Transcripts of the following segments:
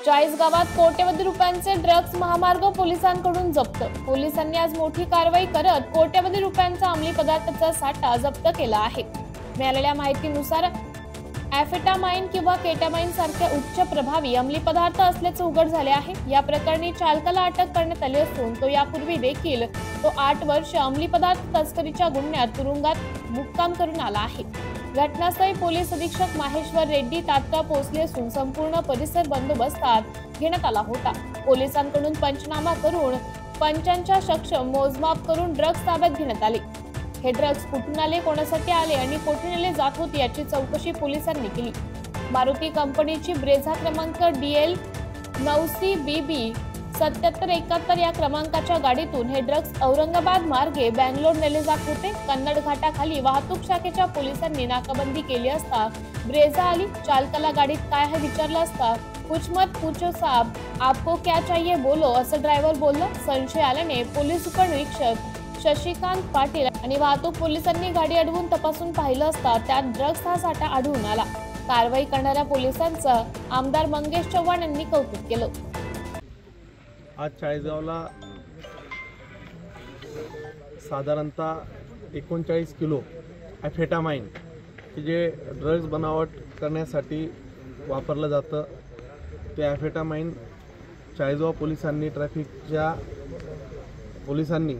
चाळीसगावात कोट्यवधी रुपयांचे ड्रग्ज महामार्ग पोलिसांकडून जप्त। पोलिसांनी आज मोठी कारवाई करत कोट्यवधी रुपयांचा अंमली पदार्थाचा साठा जप्त केला आहे। मिळालेल्या माहितीनुसार एम्फेटामाइन किंवा केटामाइन सारख्या उच्च प्रभावी अंमली पदार्थ असल्याचे उघड झाले आहे। या प्रकरणी चालकाला अटक करण्यात आली असून तो यापूर्वी देखील 8 वर्ष अंमली पदार्थ तस्करीच्या गुन्ह्यात तुरुंगात मुक्काम करून आला आहे। घटनास्थळी पोलीस अधीक्षक माहेश्वर रेड्डी तात्काळ पोहोचले असून संपूर्ण परिसर बंदोबस्तात घेण्यात आला होता। पोलिसांकडून पंचनामा करून पंचांच्या सक्षम मोजमाप करून ड्रग्ज ताब्यात घेण्यात आले। हे ड्रग्ज कुठून आले, कोणासाठी आले आणि कोठे नेले जात होते याची चौकशी पोलिसांनी केली। मारुती कंपनीची ब्रेझा क्रमांक DL 9CBB 7771 या क्रमांकाच्या गाडीतून हे ड्रग्ज औरंगाबाद मार्गे बंगलोर नेले जात होते। कन्नड घाटाखाली वाहतूक शाखेच्या पोलिसांनी नाकाबंदी केली असता ब्रेझा आली। चालकाला गाडीत काय हे विचारलं असता कुछ मत पूछो साहब, आपको क्या चाहिए बोलो असं ड्रायव्हर बोलला। संशय आल्याने पोलीस उपनिरीक्षक शशिकांत पाटील आणि वाहतूक पोलिसांनी गाडी अडवून तपासून पाहिलं असता त्यात ड्रग्ज हा साठा आढळून आला। कारवाई करणाऱ्या पोलिसांचं आमदार मंगेश चव्हाण यांनी कौतुक केलं। आज चाळीसगावला साधारणतः 39 किलो एम्फेटामाइन की जे ड्रग्ज बनावट करण्यासाठी वापरलं जातं ते एम्फेटामाइन चाळीसगाव पोलिसांनी ट्रॅफिकच्या पोलिसांनी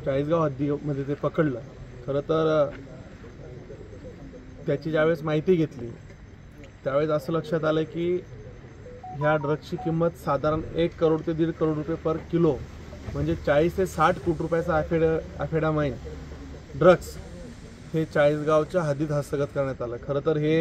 चाळीसगाव हद्दीमध्ये ते पकडलं। खरं तर त्याची ज्यावेळेस माहिती घेतली त्यावेळेस असं लक्षात आलं की ह्या ड्रग्जची किंमत साधारण 1 करोड ते 1.5 करोड रुपये पर किलो, म्हणजे 40 ते 60 कोटी रुपयाचा एम्फेटामाइन ड्रग्ज हे चाळीसगावच्या हद्दीत हस्तगत करण्यात आलं। खरं तर हे